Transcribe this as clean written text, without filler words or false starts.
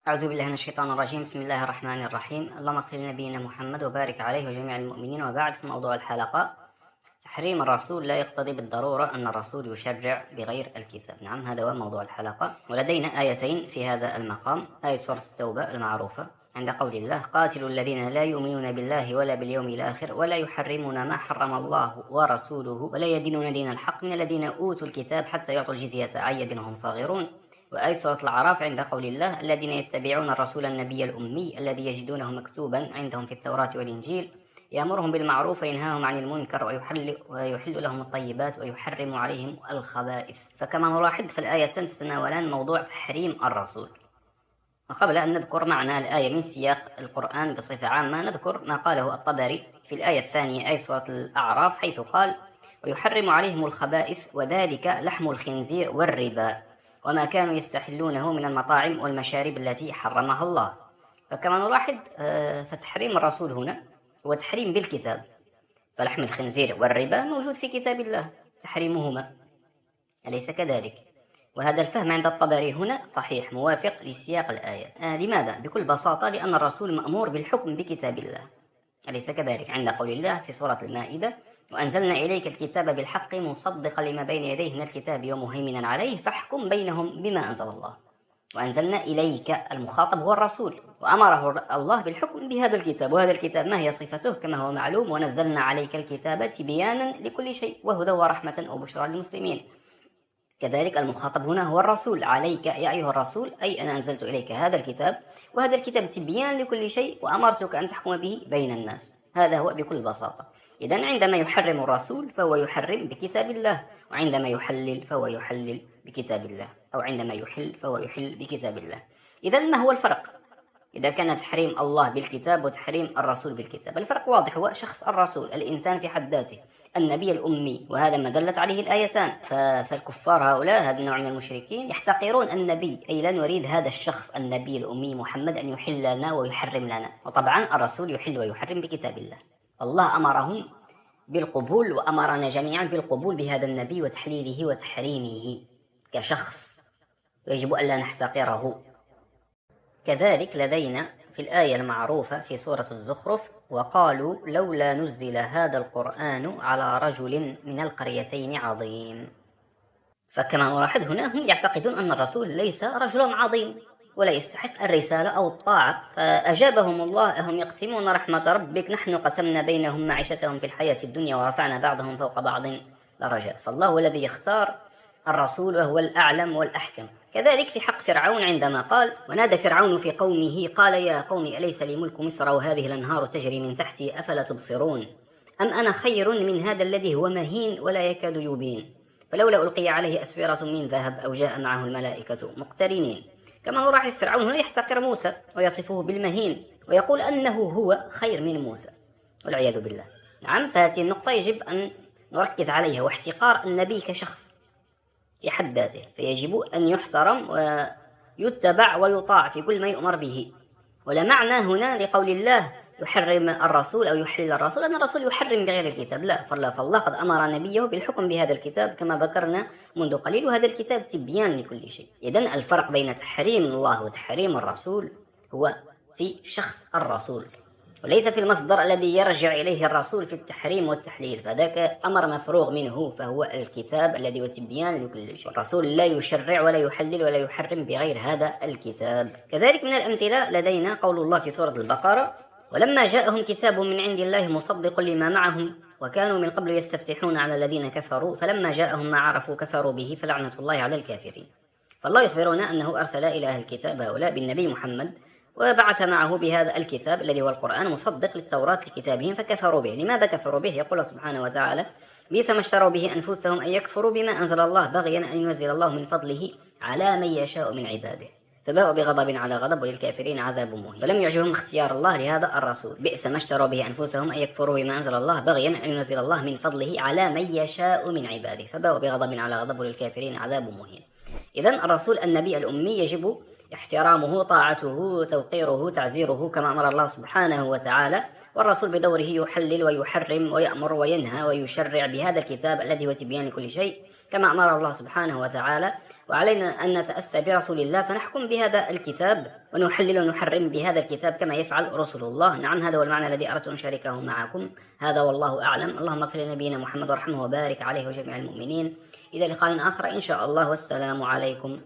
أعوذ بالله من الشيطان الرجيم. بسم الله الرحمن الرحيم. اللهم اغفر لنبينا محمد وبارك عليه وجميع المؤمنين. وبعد، في موضوع الحلقة: تحريم الرسول لا يقتضي بالضرورة أن الرسول يشرع بغير الكتاب. نعم، هذا هو موضوع الحلقة. ولدينا آيتين في هذا المقام: آية سورة التوبة المعروفة عند قول الله: قاتلوا الذين لا يؤمنون بالله ولا باليوم الآخر ولا يحرمون ما حرم الله ورسوله ولا يدينون دين الحق من الذين أوتوا الكتاب حتى يعطوا الجزية عن يد وهم صاغرون. وآية سورة الأعراف عند قول الله: الذين يتبعون الرسول النبي الأمي الذي يجدونه مكتوبا عندهم في التوراة والإنجيل يأمرهم بالمعروف وينهاهم عن المنكر ويحل لهم الطيبات ويحرم عليهم الخبائث. فكما نلاحظ فالآيتان تتناولان موضوع تحريم الرسول. وقبل أن نذكر معنى الآية من سياق القرآن بصفة عامة، نذكر ما قاله الطبري في الآية الثانية آية سورة الأعراف، حيث قال: ويحرم عليهم الخبائث وذلك لحم الخنزير والربا وما كانوا يستحلونه من المطاعم والمشارب التي حرمها الله. فكما نلاحظ فتحريم الرسول هنا هو تحريم بالكتاب، فلحم الخنزير والربا موجود في كتاب الله تحريمهما، أليس كذلك؟ وهذا الفهم عند الطبري هنا صحيح موافق لسياق الآية. لماذا؟ بكل بساطة لأن الرسول مأمور بالحكم بكتاب الله، أليس كذلك؟ عند قول الله في سورة المائدة: وأنزلنا إليك الكتاب بالحق مصدقا لما بين يديه من الكتاب ومهيمنا عليه فاحكم بينهم بما أنزل الله. وأنزلنا إليك، المخاطب هو الرسول، وأمره الله بالحكم بهذا الكتاب. وهذا الكتاب ما هي صفته؟ كما هو معلوم: ونزلنا عليك الكتاب تبيانا لكل شيء وهدى ورحمة وبشرى للمسلمين. كذلك المخاطب هنا هو الرسول: عليك يا أيها الرسول، أي أنا أنزلت إليك هذا الكتاب، وهذا الكتاب تبيان لكل شيء وأمرتك أن تحكم به بين الناس. هذا هو بكل بساطة. إذن عندما يحرم الرسول فهو يحرم بكتاب الله، وعندما يحلل فهو يحلل بكتاب الله، أو عندما يحل فهو يحل بكتاب الله. إذن ما هو الفرق إذا كان تحريم الله بالكتاب وتحريم الرسول بالكتاب؟ الفرق واضح، هو شخص الرسول، الإنسان في حد ذاته، النبي الأمي، وهذا ما دلت عليه الآيتان. فالكفار هؤلاء، هذا النوع من المشركين، يحتقرون النبي، أي لا نريد هذا الشخص النبي الأمي محمد أن يحل لنا ويحرم لنا. وطبعا الرسول يحل ويحرم بكتاب الله. الله أمرهم بالقبول وأمرنا جميعا بالقبول بهذا النبي وتحليله وتحريمه كشخص، ويجب أن لا نحتقره. كذلك لدينا في الآية المعروفة في سورة الزخرف: وقالوا لولا نزل هذا القرآن على رجل من القريتين عظيم. فكما نلاحظ هنا هم يعتقدون أن الرسول ليس رجلا عظيم ولا يستحق الرسالة أو الطاعة، فأجابهم الله: أهم يقسمون رحمة ربك نحن قسمنا بينهم معيشتهم في الحياة الدنيا ورفعنا بعضهم فوق بعض درجات. فالله هو الذي يختار الرسول وهو الأعلم والأحكم. كذلك في حق فرعون عندما قال: ونادى فرعون في قومه قال يا قوم أليس لي ملك مصر وهذه الأنهار تجري من تحتي أفلا تبصرون أم أنا خير من هذا الذي هو مهين ولا يكاد يبين فلولا ألقي عليه أسورة من ذهب أو جاء معه الملائكة مقترنين. كما نلاحظ فرعون هنا يحتقر موسى ويصفه بالمهين ويقول أنه هو خير من موسى والعياذ بالله. نعم، فهذه النقطة يجب أن نركز عليها، واحتقار النبي كشخص في حد ذاته، فيجب أن يحترم ويتبع ويطاع في كل ما يؤمر به. ولا معنى هنا لقول الله يحرم الرسول أو يحلل الرسول أن الرسول يحرم بغير الكتاب، لا، فالله قد أمر نبيه بالحكم بهذا الكتاب كما ذكرنا منذ قليل، وهذا الكتاب تبيان لكل شيء. إذن الفرق بين تحريم الله وتحريم الرسول هو في شخص الرسول، وليس في المصدر الذي يرجع إليه الرسول في التحريم والتحليل، فذاك أمر مفروغ منه، فهو الكتاب الذي هو تبيان لكل شيء. الرسول لا يشرع ولا يحلل ولا يحرم بغير هذا الكتاب. كذلك من الأمثلة لدينا قول الله في سورة البقرة: ولما جاءهم كتاب من عند الله مصدق لما معهم وكانوا من قبل يستفتحون على الذين كفروا فلما جاءهم ما عرفوا كفروا به فلعنة الله على الكافرين. فالله يخبرنا أنه أرسل إلى أهل الكتاب هؤلاء بالنبي محمد وبعث معه بهذا الكتاب الذي هو القرآن مصدق للتوراة لكتابهم فكفروا به. لماذا كفروا به؟ يقول سبحانه وتعالى: بئس ما اشتروا به أنفسهم أن يكفروا بما أنزل الله بغيا أن ينزل الله من فضله على من يشاء من عباده فباءوا بغضب على غضب وللكافرين عذاب مهين. فلم يعجبهم اختيار الله لهذا الرسول. بئس ما اشتروا به أنفسهم أن يكفروا بما أنزل الله بغيا أن ينزل الله من فضله على من يشاء من عباده فباءوا بغضب على غضب وللكافرين عذاب مهين. إذن الرسول النبي الأمي يجب احترامه، طاعته، توقيره، تعزيره كما أمر الله سبحانه وتعالى، والرسول بدوره يحلل ويحرم ويأمر وينهى ويشرع بهذا الكتاب الذي هو تبيان لكل شيء كما أمر الله سبحانه وتعالى، وعلينا أن نتأسى برسول الله فنحكم بهذا الكتاب ونحلل ونحرم بهذا الكتاب كما يفعل رسول الله. نعم، هذا هو المعنى الذي أردت أن أشاركه معكم، هذا والله أعلم. اللهم اغفر لنبينا محمد وارحمه وبارك عليه وجميع المؤمنين. إلى لقاء آخر إن شاء الله، والسلام عليكم.